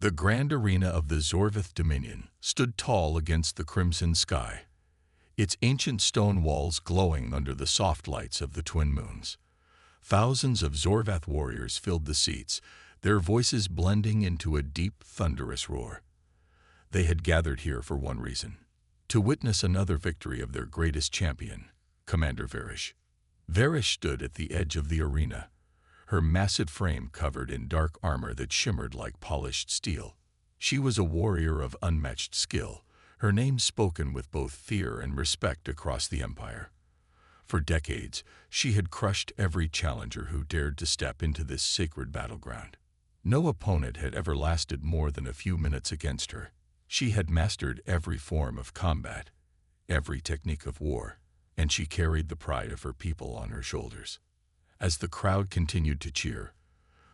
The grand arena of the Zorvith Dominion stood tall against the crimson sky, its ancient stone walls glowing under the soft lights of the twin moons. Thousands of Zorvath warriors filled the seats, their voices blending into a deep, thunderous roar. They had gathered here for one reason: to witness another victory of their greatest champion, Commander Varish. Varish stood at the edge of the arena, her massive frame covered in dark armor that shimmered like polished steel. She was a warrior of unmatched skill, her name spoken with both fear and respect across the Empire. For decades, she had crushed every challenger who dared to step into this sacred battleground. No opponent had ever lasted more than a few minutes against her. She had mastered every form of combat, every technique of war, and she carried the pride of her people on her shoulders. As the crowd continued to cheer,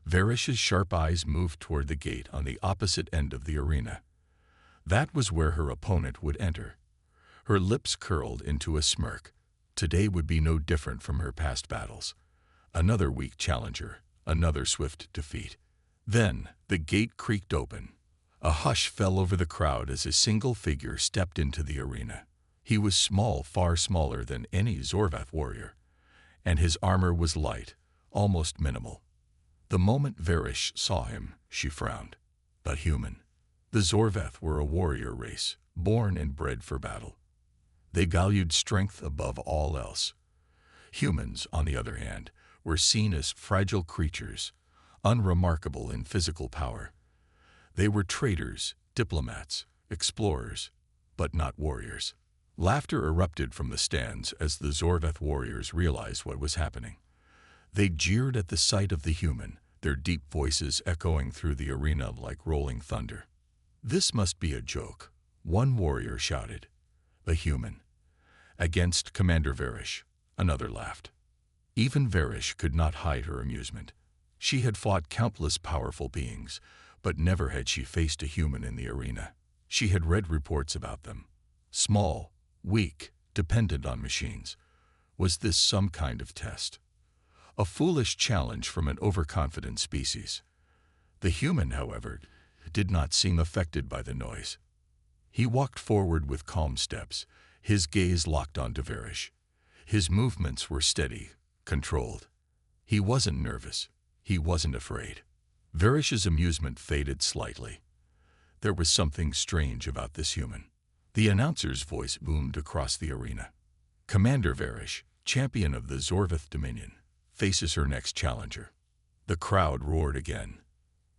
Varish's sharp eyes moved toward the gate on the opposite end of the arena. That was where her opponent would enter. Her lips curled into a smirk. Today would be no different from her past battles. Another weak challenger, another swift defeat. Then the gate creaked open. A hush fell over the crowd as a single figure stepped into the arena. He was small, far smaller than any Zorvath warrior, and his armor was light, almost minimal. The moment Varish saw him, she frowned. But human. The Zorvath were a warrior race, born and bred for battle. They valued strength above all else. Humans, on the other hand, were seen as fragile creatures, unremarkable in physical power. They were traders, diplomats, explorers, but not warriors. Laughter erupted from the stands as the Zorvath warriors realized what was happening. They jeered at the sight of the human, their deep voices echoing through the arena like rolling thunder. "This must be a joke," one warrior shouted. "A human against Commander Varish," another laughed. Even Varish could not hide her amusement. She had fought countless powerful beings, but never had she faced a human in the arena. She had read reports about them. Small, weak, dependent on machines. Was this some kind of test? A foolish challenge from an overconfident species. The human, however, did not seem affected by the noise. He walked forward with calm steps, his gaze locked onto Varish. His movements were steady, controlled. He wasn't nervous. He wasn't afraid. Varish's amusement faded slightly. There was something strange about this human. The announcer's voice boomed across the arena. "Commander Varish, champion of the Zorvith Dominion, faces her next challenger." The crowd roared again.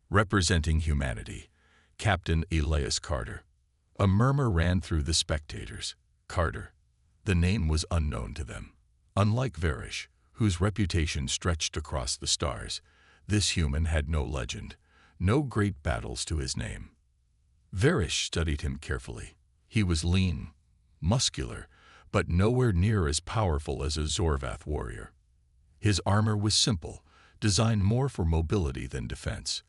"Representing humanity, Captain Elias Carter." A murmur ran through the spectators. Carter. The name was unknown to them. Unlike Varish, whose reputation stretched across the stars, this human had no legend, no great battles to his name. Varish studied him carefully. He was lean, muscular, but nowhere near as powerful as a Zorvath warrior. His armor was simple, designed more for mobility than defense.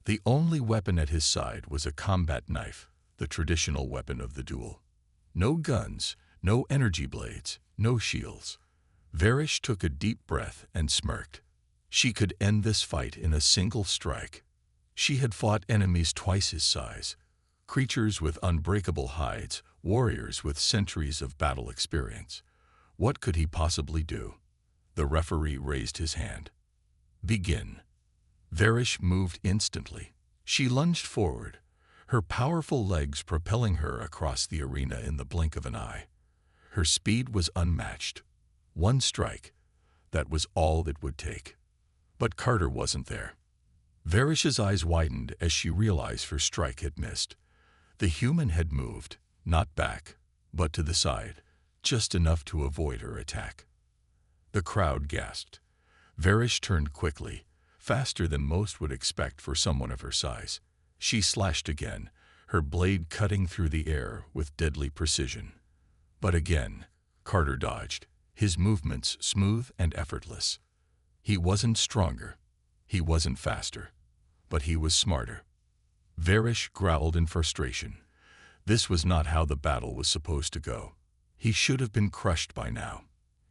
The only weapon at his side was a combat knife, the traditional weapon of the duel. No guns, no energy blades, no shields. Varish took a deep breath and smirked. She could end this fight in a single strike. She had fought enemies twice his size, creatures with unbreakable hides, warriors with centuries of battle experience. What could he possibly do? The referee raised his hand. "Begin." Varish moved instantly. She lunged forward, her powerful legs propelling her across the arena in the blink of an eye. Her speed was unmatched. One strike, that was all it would take. But Carter wasn't there. Varish's eyes widened as she realized her strike had missed. The human had moved, not back, but to the side, just enough to avoid her attack. The crowd gasped. Varish turned quickly, faster than most would expect for someone of her size. She slashed again, her blade cutting through the air with deadly precision. But again, Carter dodged, his movements smooth and effortless. He wasn't stronger, he wasn't faster, but he was smarter. Varish growled in frustration. This was not how the battle was supposed to go. He should have been crushed by now.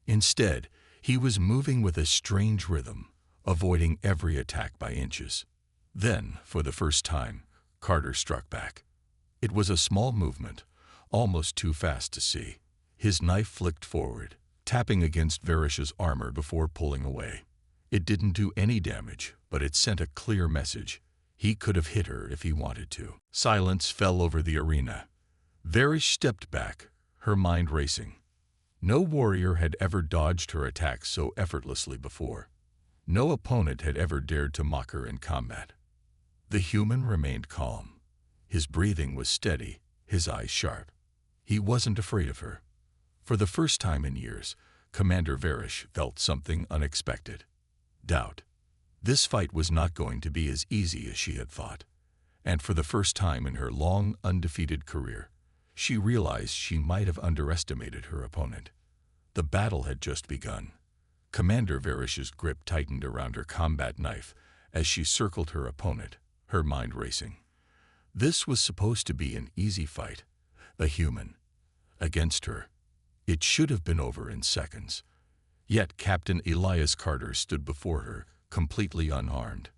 Instead, he was moving with a strange rhythm, avoiding every attack by inches. Then, for the first time, Carter struck back. It was a small movement, almost too fast to see. His knife flicked forward, tapping against Varish's armor before pulling away. It didn't do any damage, but it sent a clear message. He could have hit her if he wanted to. Silence fell over the arena. Varish stepped back, her mind racing. No warrior had ever dodged her attacks so effortlessly before. No opponent had ever dared to mock her in combat. The human remained calm. His breathing was steady, his eyes sharp. He wasn't afraid of her. For the first time in years, Commander Varish felt something unexpected. Doubt. This fight was not going to be as easy as she had thought. And for the first time in her long, undefeated career, she realized she might have underestimated her opponent. The battle had just begun. Commander Varish's grip tightened around her combat knife as she circled her opponent, her mind racing. This was supposed to be an easy fight, a human. Against her, it should have been over in seconds. Yet Captain Elias Carter stood before her, completely unharmed.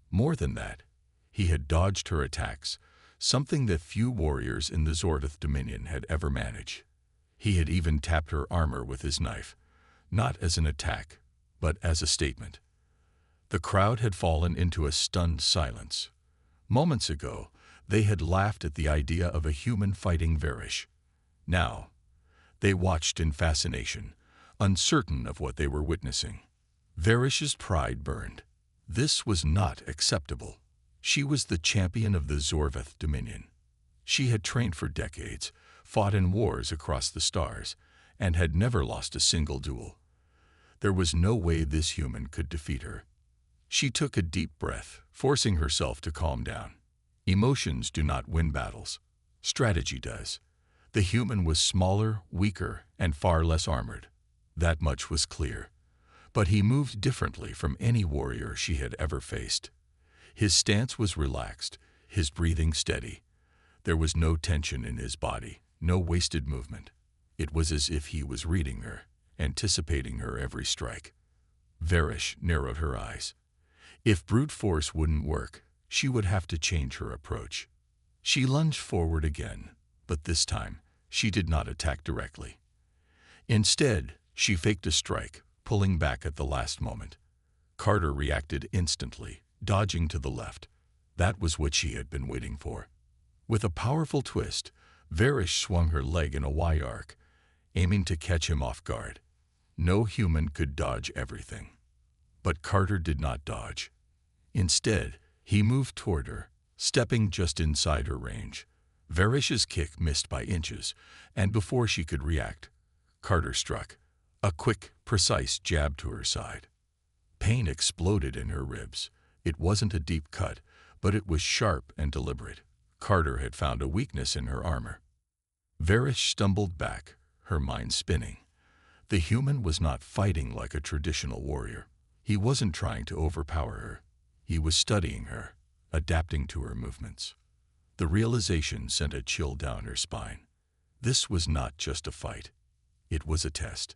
More than that, he had dodged her attacks, something that few warriors in the Zorveth Dominion had ever managed. He had even tapped her armor with his knife, not as an attack, but as a statement. The crowd had fallen into a stunned silence. Moments ago, they had laughed at the idea of a human fighting Varish. Now, they watched in fascination, uncertain of what they were witnessing. Varish's pride burned. This was not acceptable. She was the champion of the Zorveth Dominion. She had trained for decades, fought in wars across the stars, and had never lost a single duel. There was no way this human could defeat her. She took a deep breath, forcing herself to calm down. Emotions do not win battles. Strategy does. The human was smaller, weaker, and far less armored. That much was clear. But he moved differently from any warrior she had ever faced. His stance was relaxed, his breathing steady. There was no tension in his body, no wasted movement. It was as if he was reading her, anticipating her every strike. Varish narrowed her eyes. If brute force wouldn't work, she would have to change her approach. She lunged forward again, but this time, she did not attack directly. Instead, she faked a strike, pulling back at the last moment. Carter reacted instantly, dodging to the left. That was what she had been waiting for. With a powerful twist, Varish swung her leg in a wide arc, aiming to catch him off guard. No human could dodge everything. But Carter did not dodge. Instead, he moved toward her, stepping just inside her range. Varish's kick missed by inches, and before she could react, Carter struck, a quick, precise jab to her side. Pain exploded in her ribs. It wasn't a deep cut, but it was sharp and deliberate. Carter had found a weakness in her armor. Varish stumbled back, her mind spinning. The human was not fighting like a traditional warrior. He wasn't trying to overpower her. He was studying her, adapting to her movements. The realization sent a chill down her spine. This was not just a fight. It was a test.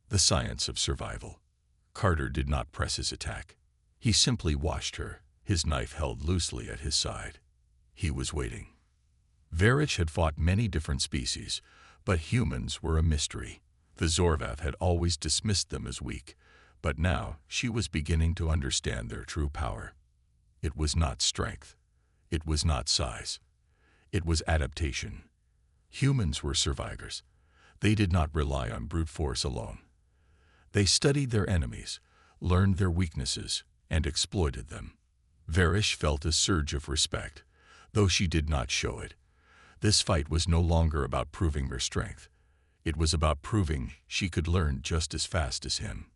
The science of survival. Carter did not press his attack. He simply watched her, his knife held loosely at his side. He was waiting. Varish had fought many different species, but humans were a mystery. The Zorvath had always dismissed them as weak, but now she was beginning to understand their true power. It was not strength. It was not size. It was adaptation. Humans were survivors. They did not rely on brute force alone. They studied their enemies, learned their weaknesses, and exploited them. Varish felt a surge of respect, though she did not show it. This fight was no longer about proving her strength. It was about proving she could learn just as fast as him.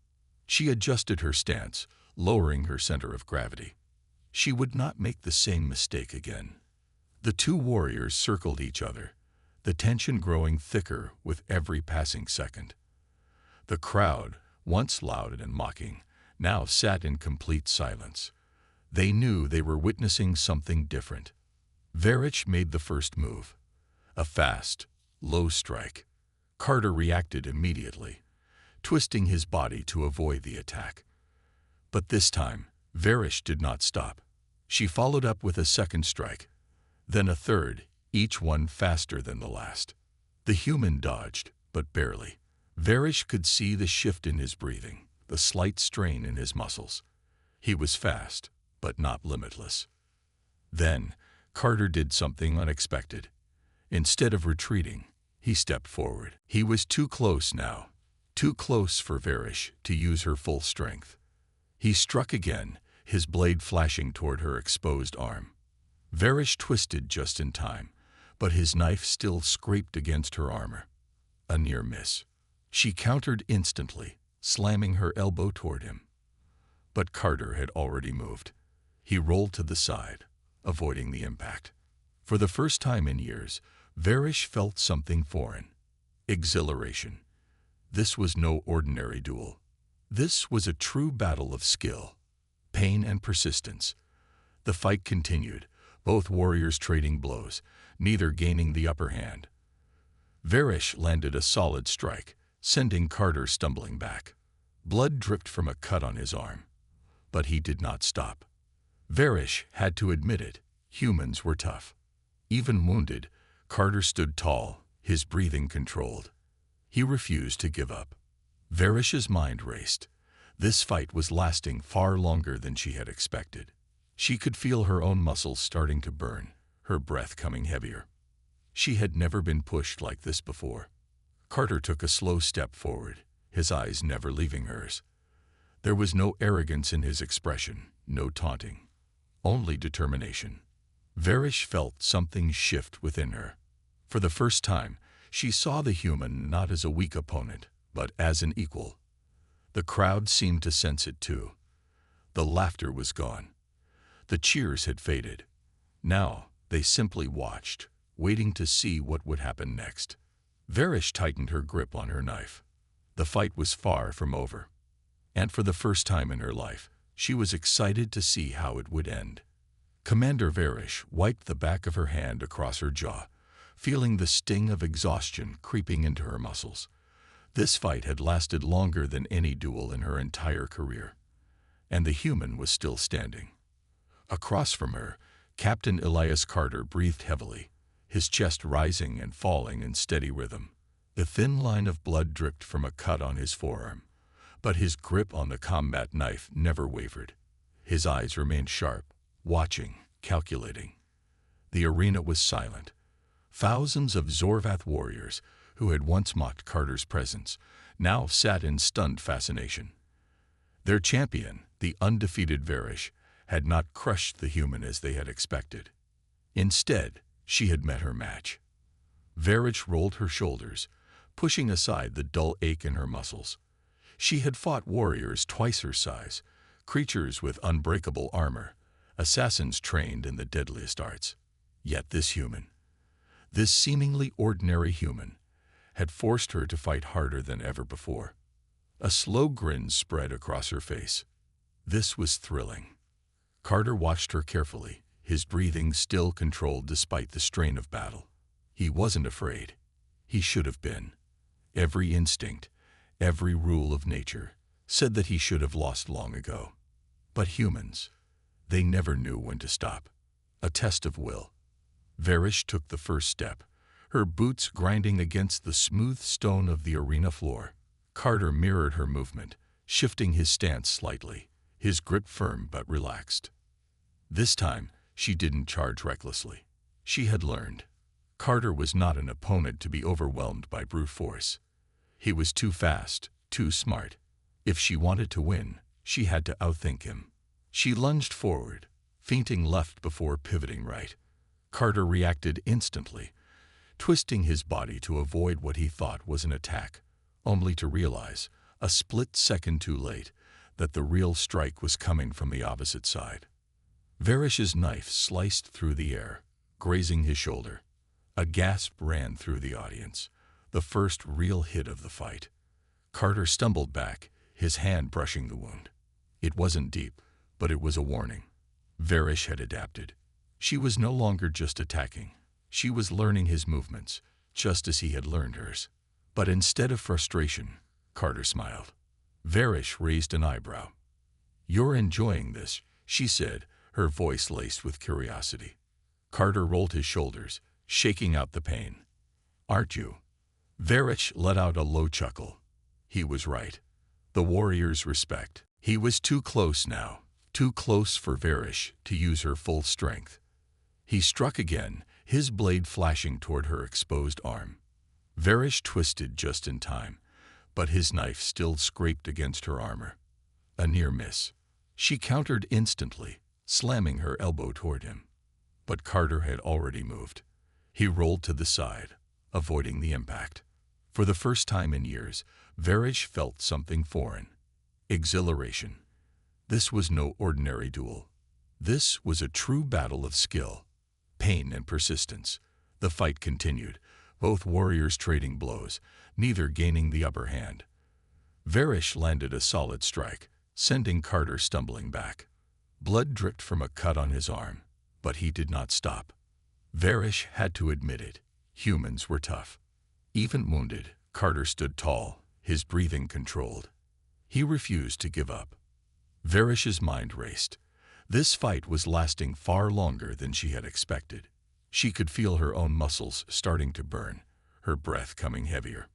She adjusted her stance, lowering her center of gravity. She would not make the same mistake again. The two warriors circled each other, the tension growing thicker with every passing second. The crowd, once loud and mocking, now sat in complete silence. They knew they were witnessing something different. Varish made the first move. A fast, low strike. Carter reacted immediately, twisting his body to avoid the attack. But this time, Varish did not stop. She followed up with a second strike. Then a third, each one faster than the last. The human dodged, but barely. Varish could see the shift in his breathing, the slight strain in his muscles. He was fast, but not limitless. Then, Carter did something unexpected. Instead of retreating, he stepped forward. He was too close now, too close for Varish to use her full strength. He struck again, his blade flashing toward her exposed arm. Varish twisted just in time, but his knife still scraped against her armor. A near miss. She countered instantly, slamming her elbow toward him. But Carter had already moved. He rolled to the side, avoiding the impact. For the first time in years, Varish felt something foreign. Exhilaration. This was no ordinary duel. This was a true battle of skill, pain and persistence. The fight continued, both warriors trading blows, neither gaining the upper hand. Varish landed a solid strike, sending Carter stumbling back. Blood dripped from a cut on his arm. But he did not stop. Varish had to admit it, humans were tough. Even wounded, Carter stood tall, his breathing controlled. He refused to give up. Varish's mind raced. This fight was lasting far longer than she had expected. She could feel her own muscles starting to burn, her breath coming heavier. She had never been pushed like this before. Carter took a slow step forward, his eyes never leaving hers. There was no arrogance in his expression, no taunting, only determination. Varish felt something shift within her. For the first time, she saw the human not as a weak opponent, but as an equal. The crowd seemed to sense it too. The laughter was gone. The cheers had faded. Now they simply watched, waiting to see what would happen next. Varish tightened her grip on her knife. The fight was far from over. And for the first time in her life, she was excited to see how it would end. Commander Varish wiped the back of her hand across her jaw, feeling the sting of exhaustion creeping into her muscles. This fight had lasted longer than any duel in her entire career. And the human was still standing. Across from her, Captain Elias Carter breathed heavily, his chest rising and falling in steady rhythm. The thin line of blood dripped from a cut on his forearm, but his grip on the combat knife never wavered. His eyes remained sharp, watching, calculating. The arena was silent. Thousands of Zorvath warriors, who had once mocked Carter's presence, now sat in stunned fascination. Their champion, the undefeated Varish, had not crushed the human as they had expected. Instead, she had met her match. Varish rolled her shoulders, pushing aside the dull ache in her muscles. She had fought warriors twice her size, creatures with unbreakable armor, assassins trained in the deadliest arts. Yet this human, this seemingly ordinary human, had forced her to fight harder than ever before. A slow grin spread across her face. This was thrilling. Carter watched her carefully, his breathing still controlled despite the strain of battle. He wasn't afraid. He should have been. Every instinct, every rule of nature, said that he should have lost long ago. But humans, they never knew when to stop. A test of will. Varish took the first step, her boots grinding against the smooth stone of the arena floor. Carter mirrored her movement, shifting his stance slightly, his grip firm but relaxed. This time, she didn't charge recklessly. She had learned. Carter was not an opponent to be overwhelmed by brute force. He was too fast, too smart. If she wanted to win, she had to outthink him. She lunged forward, feinting left before pivoting right. Carter reacted instantly, twisting his body to avoid what he thought was an attack, only to realize, a split second too late, that the real strike was coming from the opposite side. Varish's knife sliced through the air, grazing his shoulder. A gasp ran through the audience, the first real hit of the fight. Carter stumbled back, his hand brushing the wound. It wasn't deep, but it was a warning. Varish had adapted. She was no longer just attacking. She was learning his movements, just as he had learned hers. But instead of frustration, Carter smiled. Varish raised an eyebrow. "You're enjoying this," she said, her voice laced with curiosity. Carter rolled his shoulders, shaking out the pain. Aren't you? Varish let out a low chuckle. He was right. The warrior's respect. He was too close now, too close for Varish to use her full strength. He struck again, his blade flashing toward her exposed arm. Varish twisted just in time, but his knife still scraped against her armor. A near miss. She countered instantly, slamming her elbow toward him. But Carter had already moved. He rolled to the side, avoiding the impact. For the first time in years, Varish felt something foreign. Exhilaration. This was no ordinary duel. This was a true battle of skill, pain and persistence. The fight continued, both warriors trading blows, neither gaining the upper hand. Varish landed a solid strike, sending Carter stumbling back. Blood dripped from a cut on his arm, but he did not stop. Varish had to admit it. Humans were tough. Even wounded, Carter stood tall, his breathing controlled. He refused to give up. Varish's mind raced. This fight was lasting far longer than she had expected. She could feel her own muscles starting to burn, her breath coming heavier.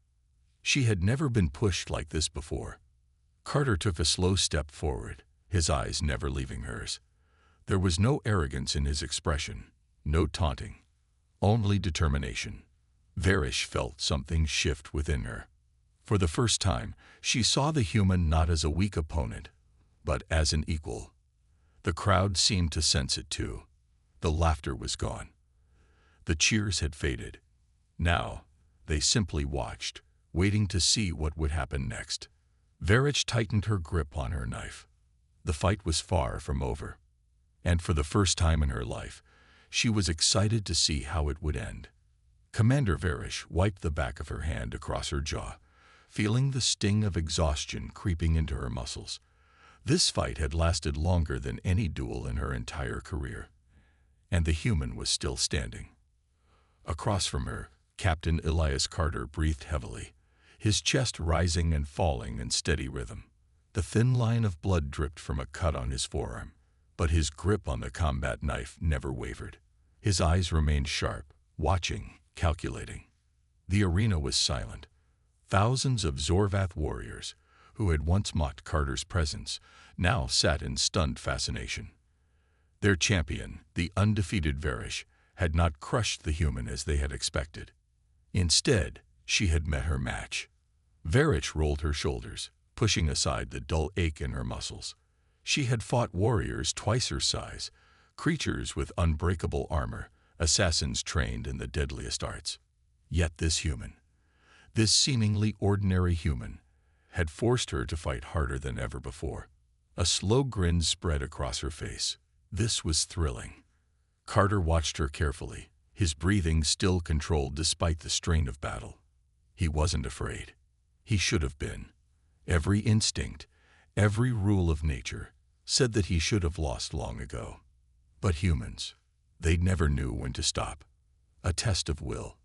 She had never been pushed like this before. Carter took a slow step forward, his eyes never leaving hers. There was no arrogance in his expression, no taunting, only determination. Varish felt something shift within her. For the first time, she saw the human not as a weak opponent, but as an equal. The crowd seemed to sense it too. The laughter was gone. The cheers had faded. Now, they simply watched, waiting to see what would happen next. Varish tightened her grip on her knife. The fight was far from over. And for the first time in her life, she was excited to see how it would end. Commander Varish wiped the back of her hand across her jaw, feeling the sting of exhaustion creeping into her muscles. This fight had lasted longer than any duel in her entire career. And the human was still standing. Across from her, Captain Elias Carter breathed heavily, his chest rising and falling in steady rhythm. The thin line of blood dripped from a cut on his forearm, but his grip on the combat knife never wavered. His eyes remained sharp, watching, calculating. The arena was silent. Thousands of Zorvath warriors, who had once mocked Carter's presence, now sat in stunned fascination. Their champion, the undefeated Varish, had not crushed the human as they had expected. Instead, she had met her match. Varish rolled her shoulders, pushing aside the dull ache in her muscles. She had fought warriors twice her size, creatures with unbreakable armor, assassins trained in the deadliest arts. Yet this human, this seemingly ordinary human, had forced her to fight harder than ever before. A slow grin spread across her face. This was thrilling. Carter watched her carefully, his breathing still controlled despite the strain of battle. He wasn't afraid. He should have been. Every instinct, every rule of nature, said that he should have lost long ago. But humans, they never knew when to stop. A test of will.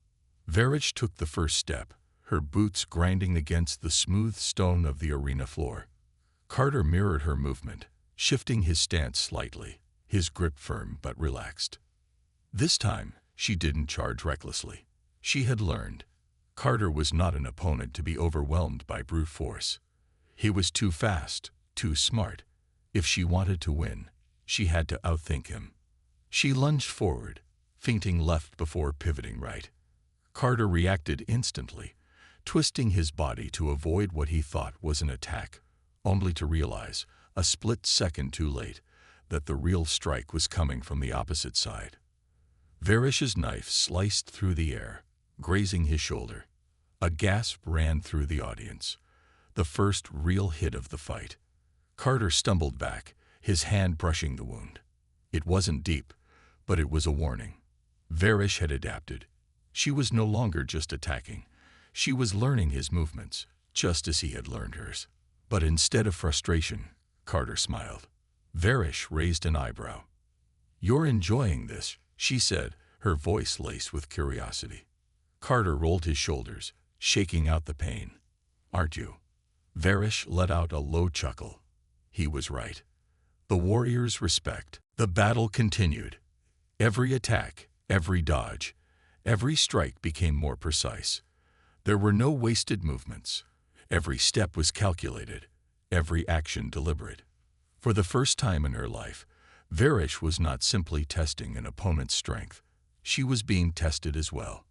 Varish took the first step, her boots grinding against the smooth stone of the arena floor. Carter mirrored her movement, shifting his stance slightly, his grip firm but relaxed. This time, she didn't charge recklessly. She had learned. Carter was not an opponent to be overwhelmed by brute force. He was too fast, too smart. If she wanted to win, she had to outthink him. She lunged forward, feinting left before pivoting right. Carter reacted instantly, twisting his body to avoid what he thought was an attack, only to realize, a split second too late, that the real strike was coming from the opposite side. Varish's knife sliced through the air, grazing his shoulder. A gasp ran through the audience. The first real hit of the fight. Carter stumbled back, his hand brushing the wound. It wasn't deep, but it was a warning. Varish had adapted. She was no longer just attacking. She was learning his movements, just as he had learned hers. But instead of frustration, Carter smiled. Varish raised an eyebrow. "You're enjoying this," she said, her voice laced with curiosity. Carter rolled his shoulders, shaking out the pain. "Aren't you?" Varish let out a low chuckle. He was right. The warriors' respect. The battle continued. Every attack, every dodge, every strike became more precise. There were no wasted movements. Every step was calculated, every action deliberate. For the first time in her life, Varish was not simply testing an opponent's strength. She was being tested as well.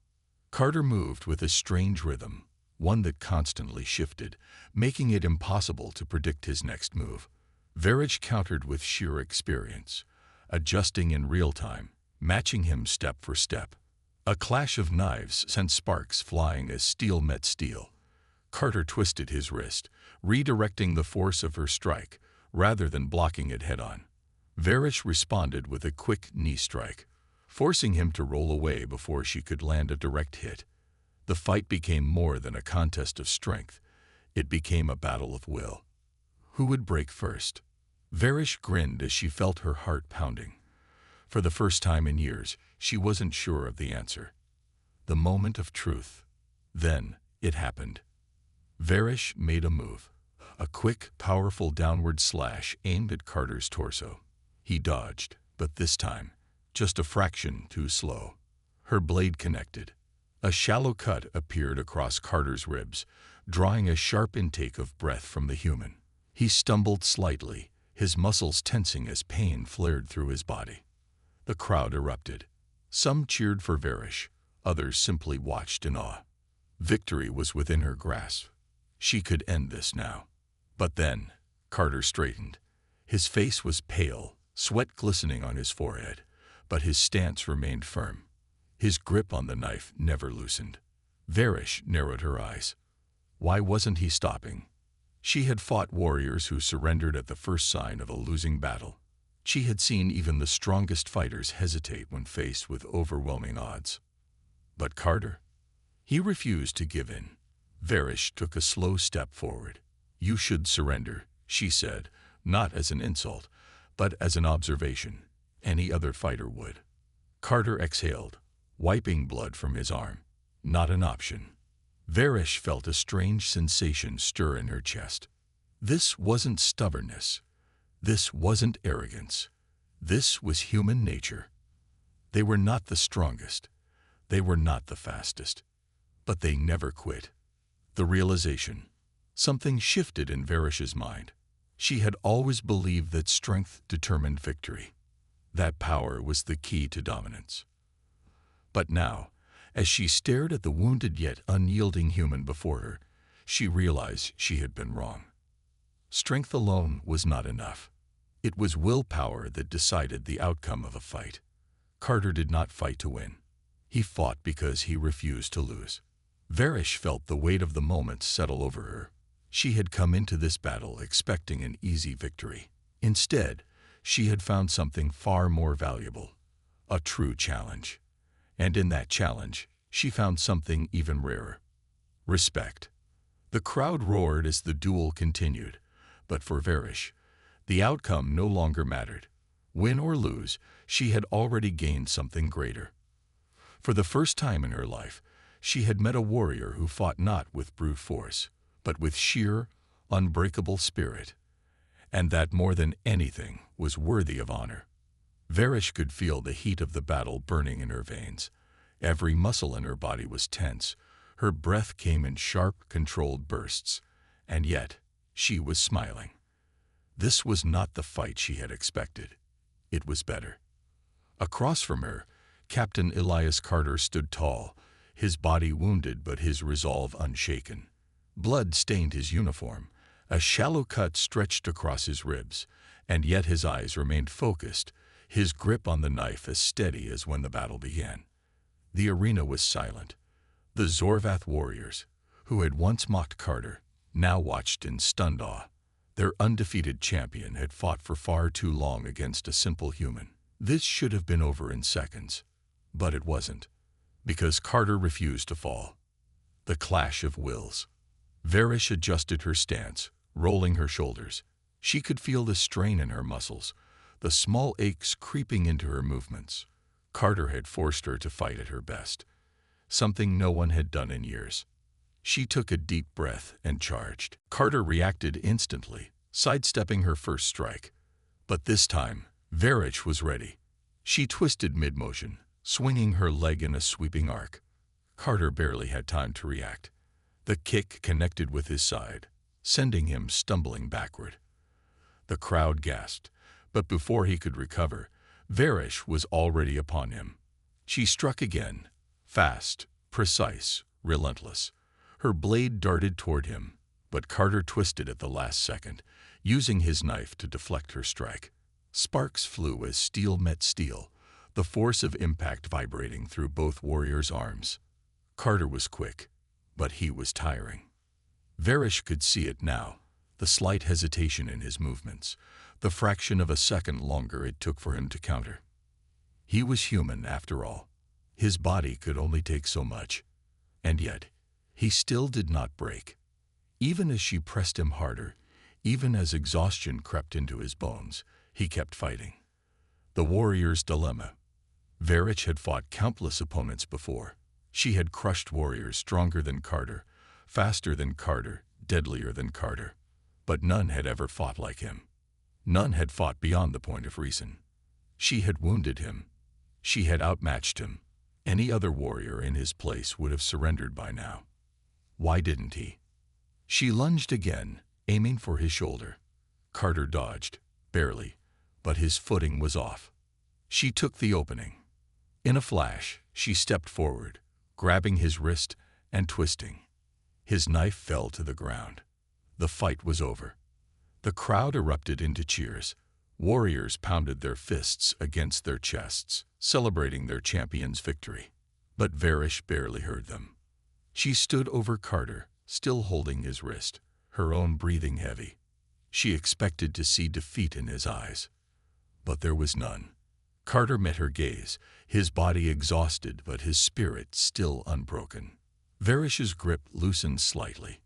Carter moved with a strange rhythm, one that constantly shifted, making it impossible to predict his next move. Varish countered with sheer experience, adjusting in real time, matching him step for step. A clash of knives sent sparks flying as steel met steel. Carter twisted his wrist, redirecting the force of her strike, rather than blocking it head-on. Varish responded with a quick knee strike, forcing him to roll away before she could land a direct hit. The fight became more than a contest of strength. It became a battle of will. Who would break first? Varish grinned as she felt her heart pounding. For the first time in years, she wasn't sure of the answer. The moment of truth. Then, it happened. Varish made a move. A quick, powerful downward slash aimed at Carter's torso. He dodged, but this time, just a fraction too slow. Her blade connected. A shallow cut appeared across Carter's ribs, drawing a sharp intake of breath from the human. He stumbled slightly, his muscles tensing as pain flared through his body. The crowd erupted. Some cheered for Varish, others simply watched in awe. Victory was within her grasp. She could end this now. But then, Carter straightened. His face was pale, sweat glistening on his forehead, but his stance remained firm. His grip on the knife never loosened. Varish narrowed her eyes. Why wasn't he stopping? She had fought warriors who surrendered at the first sign of a losing battle. She had seen even the strongest fighters hesitate when faced with overwhelming odds. But Carter? He refused to give in. Varish took a slow step forward. "You should surrender," she said, not as an insult, but as an observation. Any other fighter would. Carter exhaled, wiping blood from his arm. Not an option. Varish felt a strange sensation stir in her chest. This wasn't stubbornness. This wasn't arrogance. This was human nature. They were not the strongest. They were not the fastest. But they never quit. The realization. Something shifted in Varish's mind. She had always believed that strength determined victory. That power was the key to dominance. But now, as she stared at the wounded yet unyielding human before her, she realized she had been wrong. Strength alone was not enough. It was willpower that decided the outcome of a fight. Carter did not fight to win. He fought because he refused to lose. Varish felt the weight of the moment settle over her. She had come into this battle expecting an easy victory. Instead, she had found something far more valuable, a true challenge. And in that challenge, she found something even rarer: respect. The crowd roared as the duel continued, but for Varish, the outcome no longer mattered. Win or lose, she had already gained something greater. For the first time in her life, she had met a warrior who fought not with brute force, but with sheer, unbreakable spirit. And that, more than anything, was worthy of honor. Varish could feel the heat of the battle burning in her veins. Every muscle in her body was tense. Her breath came in sharp, controlled bursts. And yet, she was smiling. This was not the fight she had expected. It was better. Across from her, Captain Elias Carter stood tall, his body wounded but his resolve unshaken. Blood stained his uniform. A shallow cut stretched across his ribs, and yet his eyes remained focused, his grip on the knife as steady as when the battle began. The arena was silent. The Zorvath warriors, who had once mocked Carter, now watched in stunned awe. Their undefeated champion had fought for far too long against a simple human. This should have been over in seconds. But it wasn't, because Carter refused to fall. The clash of wills. Varish adjusted her stance, rolling her shoulders. She could feel the strain in her muscles, the small aches creeping into her movements. Carter had forced her to fight at her best, something no one had done in years. She took a deep breath and charged. Carter reacted instantly, sidestepping her first strike. But this time, Varish was ready. She twisted mid-motion, swinging her leg in a sweeping arc. Carter barely had time to react. The kick connected with his side, sending him stumbling backward. The crowd gasped, but before he could recover, Varish was already upon him. She struck again, fast, precise, relentless. Her blade darted toward him, but Carter twisted at the last second, using his knife to deflect her strike. Sparks flew as steel met steel, the force of impact vibrating through both warriors' arms. Carter was quick, but he was tiring. Varish could see it now, the slight hesitation in his movements, the fraction of a second longer it took for him to counter. He was human, after all. His body could only take so much. And yet, he still did not break. Even as she pressed him harder, even as exhaustion crept into his bones, he kept fighting. The warrior's dilemma. Varish had fought countless opponents before. She had crushed warriors stronger than Carter, faster than Carter, deadlier than Carter. But none had ever fought like him. None had fought beyond the point of reason. She had wounded him. She had outmatched him. Any other warrior in his place would have surrendered by now. Why didn't he? She lunged again, aiming for his shoulder. Carter dodged, barely, but his footing was off. She took the opening. In a flash, she stepped forward, grabbing his wrist and twisting. His knife fell to the ground. The fight was over. The crowd erupted into cheers. Warriors pounded their fists against their chests, celebrating their champion's victory. But Varish barely heard them. She stood over Carter, still holding his wrist, her own breathing heavy. She expected to see defeat in his eyes. But there was none. Carter met her gaze, his body exhausted but his spirit still unbroken. Varish's grip loosened slightly.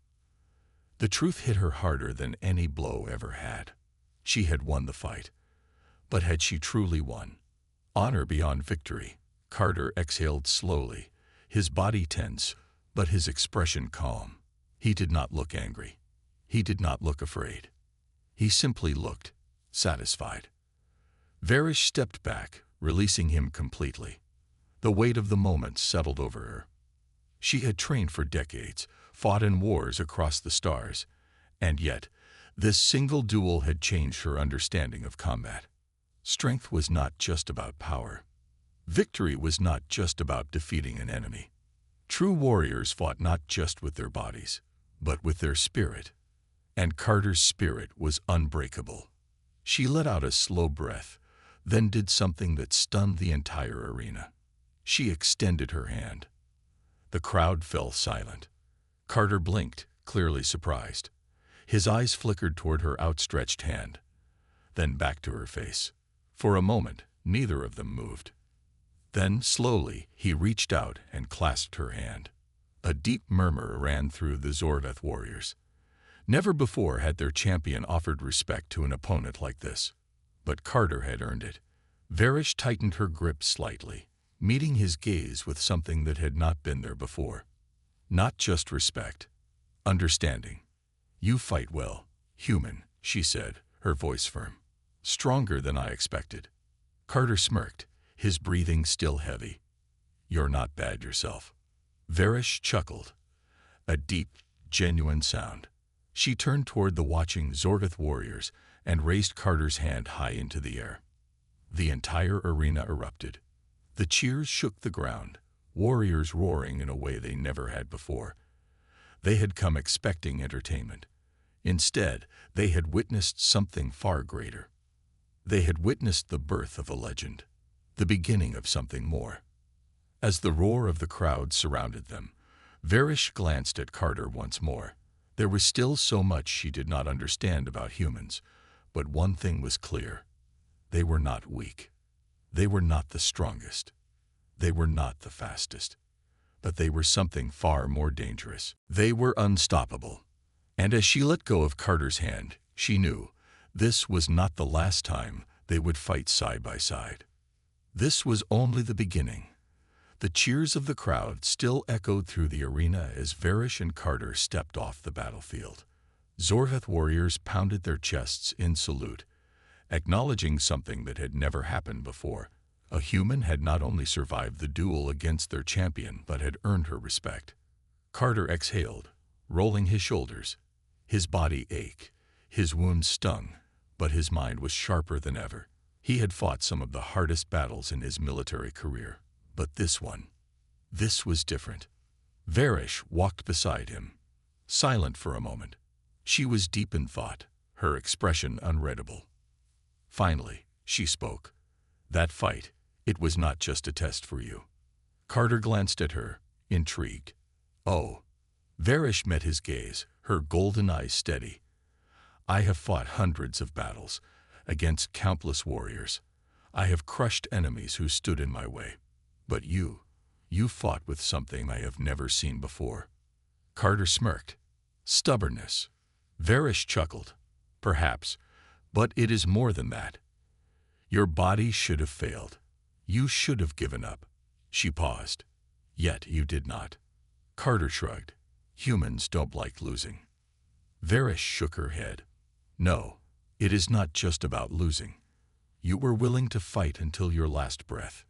The truth hit her harder than any blow ever had. She had won the fight. But had she truly won? Honor beyond victory. Carter exhaled slowly, his body tense, but his expression calm. He did not look angry. He did not look afraid. He simply looked satisfied. Varish stepped back, releasing him completely. The weight of the moment settled over her. She had trained for decades, fought in wars across the stars, and yet, this single duel had changed her understanding of combat. Strength was not just about power. Victory was not just about defeating an enemy. True warriors fought not just with their bodies, but with their spirit. And Carter's spirit was unbreakable. She let out a slow breath, then did something that stunned the entire arena. She extended her hand. The crowd fell silent. Carter blinked, clearly surprised. His eyes flickered toward her outstretched hand, then back to her face. For a moment, neither of them moved. Then, slowly, he reached out and clasped her hand. A deep murmur ran through the Zorveth warriors. Never before had their champion offered respect to an opponent like this. But Carter had earned it. Varish tightened her grip slightly, meeting his gaze with something that had not been there before. Not just respect. Understanding. "You fight well, human," she said, her voice firm. "Stronger than I expected." Carter smirked, his breathing still heavy. "You're not bad yourself." Varish chuckled. A deep, genuine sound. She turned toward the watching Zorveth warriors and raised Carter's hand high into the air. The entire arena erupted. The cheers shook the ground, warriors roaring in a way they never had before. They had come expecting entertainment. Instead, they had witnessed something far greater. They had witnessed the birth of a legend, the beginning of something more. As the roar of the crowd surrounded them, Varish glanced at Carter once more. There was still so much she did not understand about humans, but one thing was clear. They were not weak. They were not the strongest. They were not the fastest. But they were something far more dangerous. They were unstoppable. And as she let go of Carter's hand, she knew this was not the last time they would fight side by side. This was only the beginning. The cheers of the crowd still echoed through the arena as Varish and Carter stepped off the battlefield. Zorveth warriors pounded their chests in salute, acknowledging something that had never happened before, A human had not only survived the duel against their champion, but had earned her respect. Carter exhaled, rolling his shoulders. His body ached, his wounds stung, but his mind was sharper than ever. He had fought some of the hardest battles in his military career, but this was different. Varish walked beside him, silent for a moment. She was deep in thought, her expression unreadable. Finally, she spoke. "That fight, it was not just a test for you." Carter glanced at her, intrigued. "Oh." Varish met his gaze, her golden eyes steady. "I have fought hundreds of battles, against countless warriors. I have crushed enemies who stood in my way. But you fought with something I have never seen before." Carter smirked. "Stubbornness." Varish chuckled. "Perhaps, but it is more than that. Your body should have failed. You should have given up." She paused. "Yet you did not." Carter shrugged. "Humans don't like losing." Varish shook her head. "No, it is not just about losing. You were willing to fight until your last breath.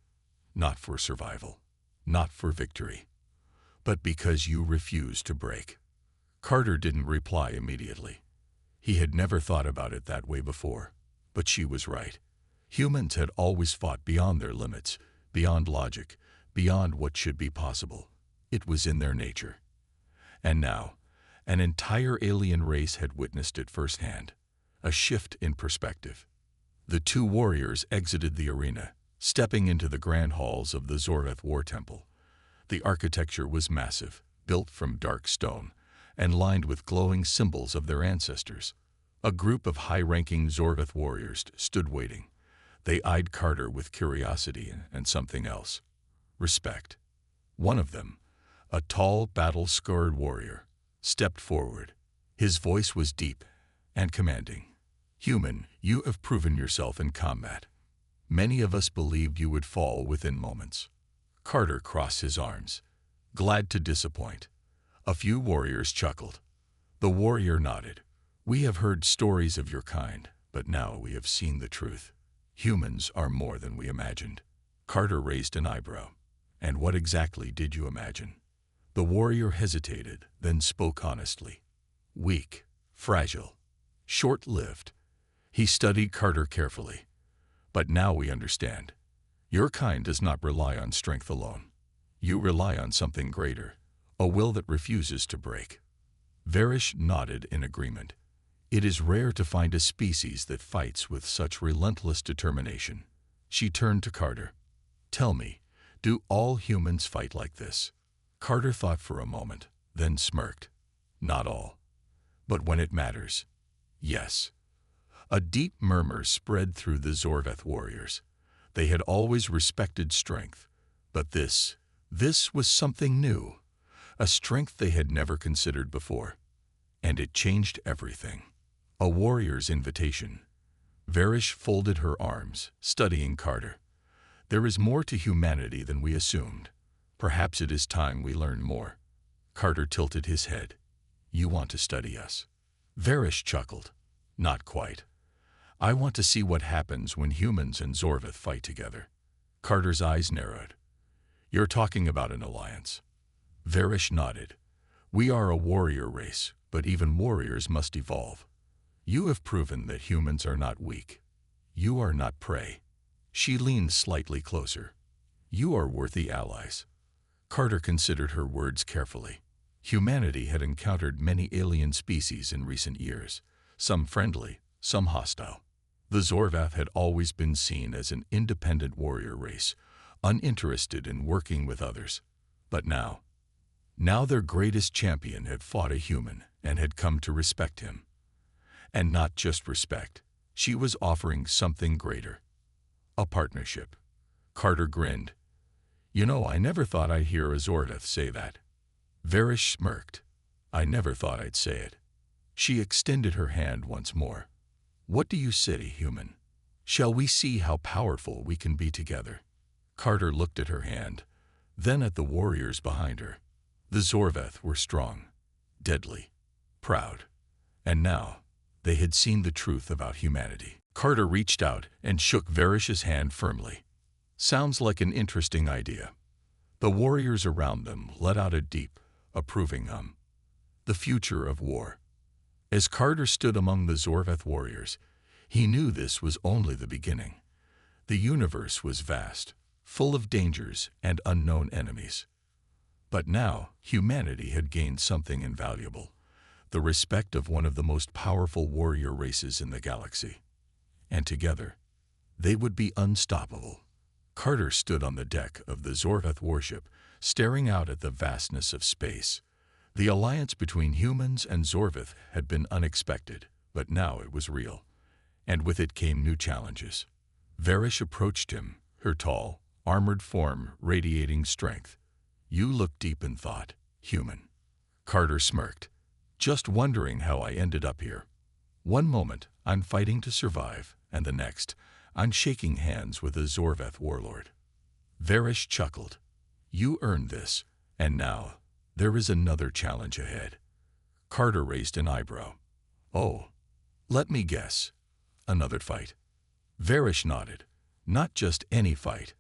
Not for survival, not for victory, but because you refused to break." Carter didn't reply immediately. He had never thought about it that way before, but she was right. Humans had always fought beyond their limits, beyond logic, beyond what should be possible. It was in their nature. And now, an entire alien race had witnessed it firsthand. A shift in perspective. The two warriors exited the arena, stepping into the grand halls of the Zorveth War Temple. The architecture was massive, built from dark stone, and lined with glowing symbols of their ancestors. A group of high-ranking Zorveth warriors stood waiting. They eyed Carter with curiosity and something else. Respect. One of them, a tall, battle-scarred warrior, stepped forward. His voice was deep and commanding. "Human, you have proven yourself in combat. Many of us believed you would fall within moments." Carter crossed his arms, glad to disappoint. A few warriors chuckled. The warrior nodded. "We have heard stories of your kind, but now we have seen the truth. Humans are more than we imagined." Carter raised an eyebrow. "And what exactly did you imagine?" The warrior hesitated, then spoke honestly. "Weak, fragile, short-lived." He studied Carter carefully. "But now we understand. Your kind does not rely on strength alone. You rely on something greater, a will that refuses to break." Varish nodded in agreement. It is rare to find a species that fights with such relentless determination. She turned to Carter. "Tell me, do all humans fight like this?" Carter thought for a moment, then smirked. "Not all. But when it matters, yes." A deep murmur spread through the Zorveth warriors. They had always respected strength, but this was something new, a strength they had never considered before. And it changed everything. A warrior's invitation. Varish folded her arms, studying Carter. "There is more to humanity than we assumed. Perhaps it is time we learn more." Carter tilted his head. "You want to study us?" Varish chuckled. "Not quite. I want to see what happens when humans and Zorveth fight together." Carter's eyes narrowed. "You're talking about an alliance." Varish nodded. "We are a warrior race, but even warriors must evolve. You have proven that humans are not weak. You are not prey." She leaned slightly closer. "You are worthy allies." Carter considered her words carefully. Humanity had encountered many alien species in recent years, some friendly, some hostile. The Zorveth had always been seen as an independent warrior race, uninterested in working with others. But now their greatest champion had fought a human and had come to respect him. And not just respect. She was offering something greater. A partnership. Carter grinned. "You know, I never thought I'd hear a Zorveth say that." Varish smirked. "I never thought I'd say it." She extended her hand once more. "What do you say, human? Shall we see how powerful we can be together?" Carter looked at her hand, then at the warriors behind her. The Zorveth were strong, deadly, proud. And now, they had seen the truth about humanity. Carter reached out and shook Varish's hand firmly. Sounds like an interesting idea. The warriors around them let out a deep, approving hum. The future of war. As Carter stood among the Zorveth warriors, he knew this was only the beginning. The universe was vast, full of dangers and unknown enemies. But now, humanity had gained something invaluable, the respect of one of the most powerful warrior races in the galaxy. And together, they would be unstoppable. Carter stood on the deck of the Zorveth warship, staring out at the vastness of space. The alliance between humans and Zorveth had been unexpected, but now it was real. And with it came new challenges. Varish approached him, her tall, armored form radiating strength. "You look deep in thought, human." Carter smirked. "Just wondering how I ended up here. One moment, I'm fighting to survive, and the next, I'm shaking hands with a Zorveth warlord." Varish chuckled. "You earned this, and now, there is another challenge ahead." Carter raised an eyebrow. "Oh, let me guess. Another fight?" Varish nodded. "Not just any fight.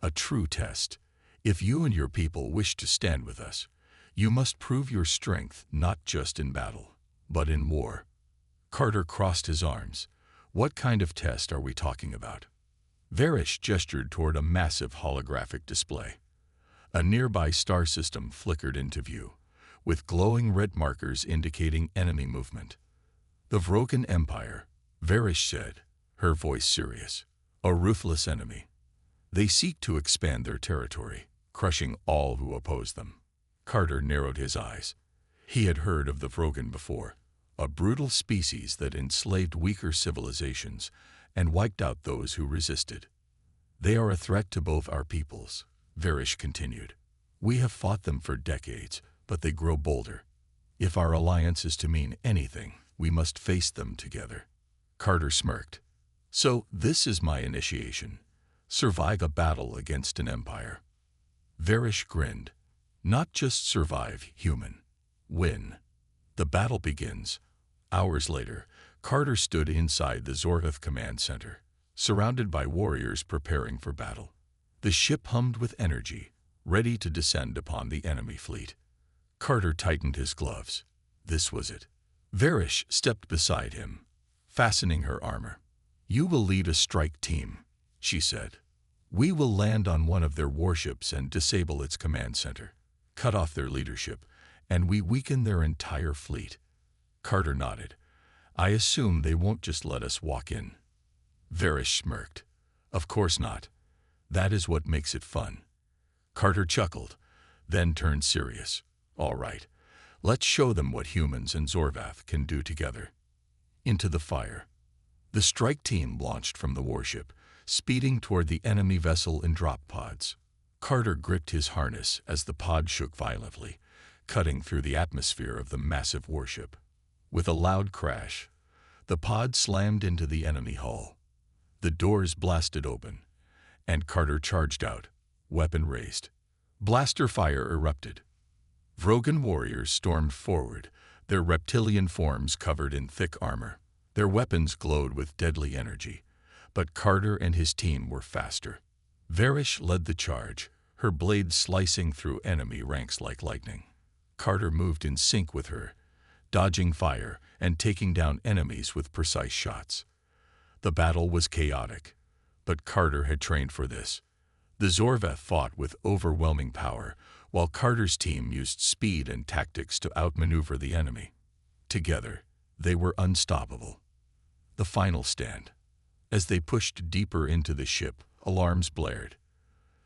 A true test. If you and your people wish to stand with us, you must prove your strength not just in battle, but in war." Carter crossed his arms. "What kind of test are we talking about?" Varish gestured toward a massive holographic display. A nearby star system flickered into view, with glowing red markers indicating enemy movement. "The Vrogan Empire," Varish said, her voice serious. "A ruthless enemy. They seek to expand their territory, crushing all who oppose them." Carter narrowed his eyes. He had heard of the Vrogan before, a brutal species that enslaved weaker civilizations and wiped out those who resisted. "They are a threat to both our peoples," Varish continued. "We have fought them for decades, but they grow bolder. If our alliance is to mean anything, we must face them together." Carter smirked. "So this is my initiation. Survive a battle against an empire." Varish grinned. "Not just survive, human. Win." The battle begins. Hours later, Carter stood inside the Zorveth command center, surrounded by warriors preparing for battle. The ship hummed with energy, ready to descend upon the enemy fleet. Carter tightened his gloves. This was it. Varish stepped beside him, fastening her armor. "You will lead a strike team," she said. "We will land on one of their warships and disable its command center, cut off their leadership, and we weaken their entire fleet." Carter nodded. "I assume they won't just let us walk in." Varish smirked. "Of course not. That is what makes it fun." Carter chuckled, then turned serious. "All right, let's show them what humans and Zorvath can do together." Into the fire. The strike team launched from the warship, speeding toward the enemy vessel in drop pods. Carter gripped his harness as the pod shook violently, cutting through the atmosphere of the massive warship. With a loud crash, the pod slammed into the enemy hull. The doors blasted open, and Carter charged out, weapon raised. Blaster fire erupted. Vrogan warriors stormed forward, their reptilian forms covered in thick armor. Their weapons glowed with deadly energy, but Carter and his team were faster. Varish led the charge, her blade slicing through enemy ranks like lightning. Carter moved in sync with her, dodging fire and taking down enemies with precise shots. The battle was chaotic, but Carter had trained for this. The Zorveth fought with overwhelming power, while Carter's team used speed and tactics to outmaneuver the enemy. Together, they were unstoppable. The final stand. As they pushed deeper into the ship, alarms blared.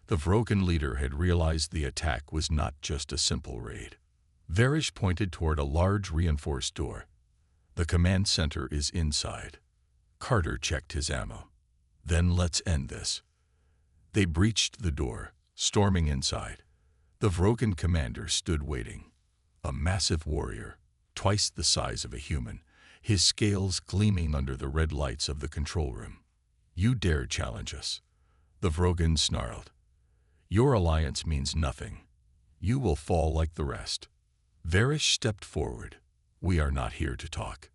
The Vrogan leader had realized the attack was not just a simple raid. Varish pointed toward a large reinforced door. "The command center is inside." Carter checked his ammo. "Then let's end this." They breached the door, storming inside. The Vrogan commander stood waiting. A massive warrior, twice the size of a human, his scales gleaming under the red lights of the control room. "You dare challenge us?" The Vrogan snarled. "Your alliance means nothing. You will fall like the rest." Varish stepped forward. "We are not here to talk."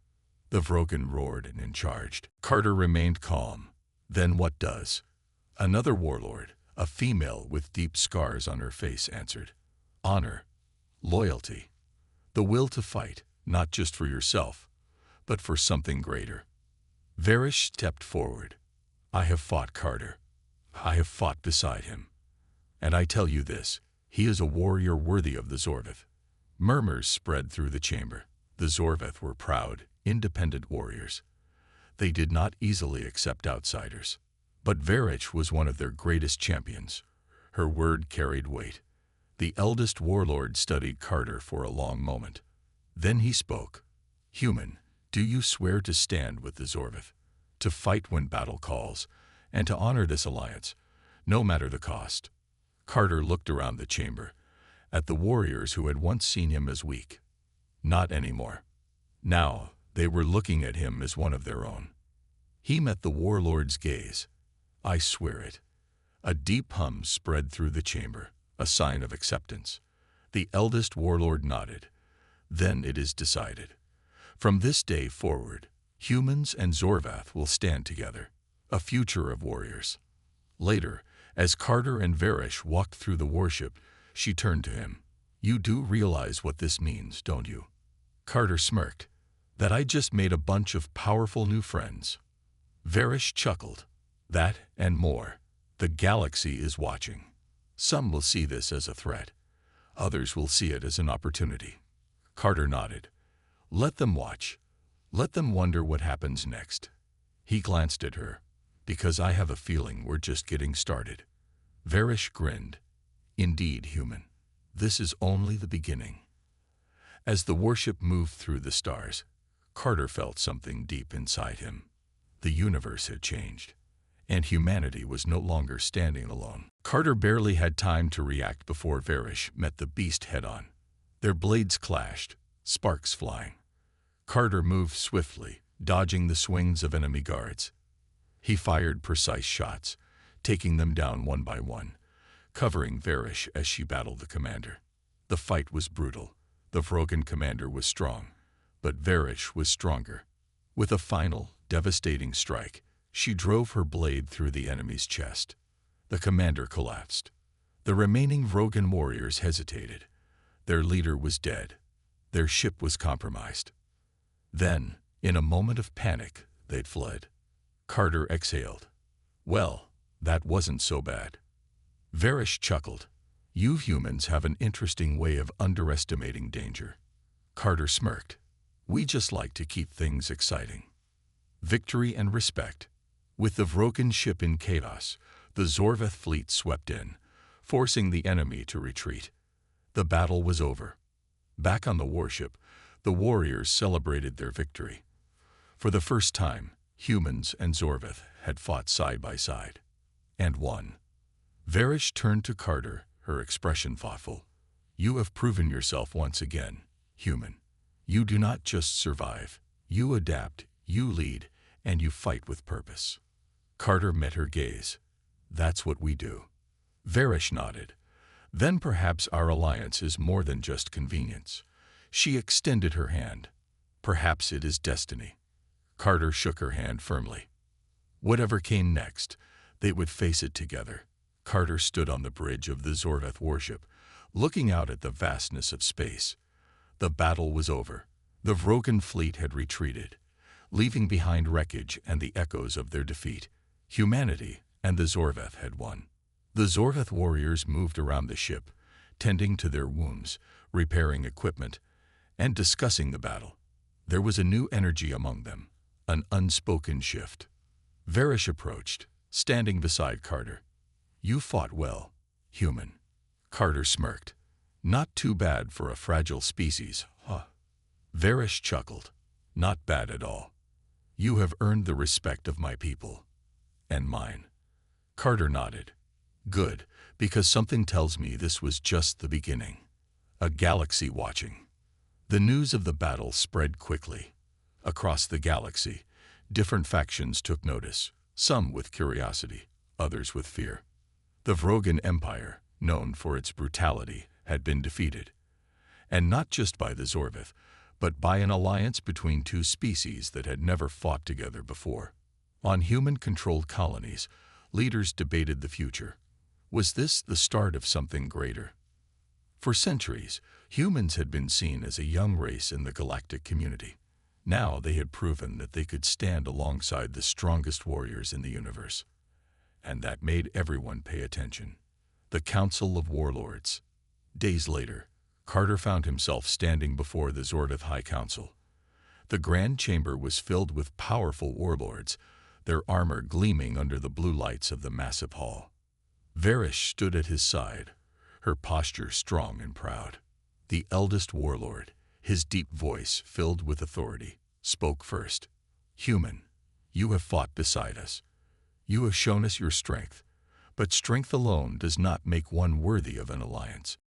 The Vrogan roared and charged. Carter remained calm. "Then what does?" Another warlord, A female with deep scars on her face answered. Honor, loyalty, the will to fight, not just for yourself, but for something greater. Varish stepped forward. I have fought Carter. I have fought beside him. And I tell you this, he is a warrior worthy of the Zorveth. Murmurs spread through the chamber. The Zorveth were proud, independent warriors. They did not easily accept outsiders. But Varish was one of their greatest champions. Her word carried weight. The eldest warlord studied Carter for a long moment. Then he spoke. Human, do you swear to stand with the Zorveth, to fight when battle calls, and to honor this alliance, no matter the cost? Carter looked around the chamber, at the warriors who had once seen him as weak. Not anymore. Now, they were looking at him as one of their own. He met the warlord's gaze. I swear it. A deep hum spread through the chamber, a sign of acceptance. The eldest warlord nodded. Then it is decided. From this day forward, humans and Zorvath will stand together, a future of warriors. Later, as Carter and Varish walked through the warship, she turned to him. You do realize what this means, don't you? Carter smirked. That I just made a bunch of powerful new friends. Varish chuckled. That and more. The galaxy is watching. Some will see this as a threat. Others will see it as an opportunity. Carter nodded. Let them watch. Let them wonder what happens next. He glanced at her. Because I have a feeling we're just getting started. Varish grinned. Indeed, human. This is only the beginning. As the warship moved through the stars, Carter felt something deep inside him. The universe had changed, and humanity was no longer standing alone. Carter barely had time to react before Varish met the beast head-on. Their blades clashed, sparks flying. Carter moved swiftly, dodging the swings of enemy guards. He fired precise shots, taking them down one by one, covering Varish as she battled the commander. The fight was brutal. The Vrogan commander was strong, but Varish was stronger. With a final, devastating strike, she drove her blade through the enemy's chest. The commander collapsed. The remaining Vrogan warriors hesitated. Their leader was dead. Their ship was compromised. Then, in a moment of panic, they'd fled. Carter exhaled. Well, that wasn't so bad. Varish chuckled. You humans have an interesting way of underestimating danger. Carter smirked. We just like to keep things exciting. Victory and respect. With the Vrogan ship in chaos, the Zorveth fleet swept in, forcing the enemy to retreat. The battle was over. Back on the warship, the warriors celebrated their victory. For the first time, humans and Zorveth had fought side by side, and won. Varish turned to Carter, her expression thoughtful. You have proven yourself once again, human. You do not just survive. You adapt, you lead, and you fight with purpose. Carter met her gaze. That's what we do. Varish nodded. Then perhaps our alliance is more than just convenience. She extended her hand. Perhaps it is destiny. Carter shook her hand firmly. Whatever came next, they would face it together. Carter stood on the bridge of the Zorveth warship, looking out at the vastness of space. The battle was over. The Vrogan fleet had retreated, leaving behind wreckage and the echoes of their defeat. Humanity and the Zorveth had won. The Zorveth warriors moved around the ship, tending to their wounds, repairing equipment, and discussing the battle. There was a new energy among them, an unspoken shift. Varish approached, standing beside Carter. You fought well, human. Carter smirked. Not too bad for a fragile species, huh? Varish chuckled. Not bad at all. You have earned the respect of my people. And mine. Carter nodded. Good, because something tells me this was just the beginning. A galaxy watching. The news of the battle spread quickly. Across the galaxy, different factions took notice, some with curiosity, others with fear. The Vrogan Empire, known for its brutality, had been defeated. And not just by the Zorveth, but by an alliance between two species that had never fought together before. On human-controlled colonies, leaders debated the future. Was this the start of something greater? For centuries, humans had been seen as a young race in the galactic community. Now they had proven that they could stand alongside the strongest warriors in the universe. And that made everyone pay attention. The Council of Warlords. Days later, Carter found himself standing before the Zordath High Council. The Grand Chamber was filled with powerful warlords, their armor gleaming under the blue lights of the massive hall. Varish stood at his side, her posture strong and proud. The eldest warlord, his deep voice filled with authority, spoke first. "Human, you have fought beside us. You have shown us your strength, but strength alone does not make one worthy of an alliance.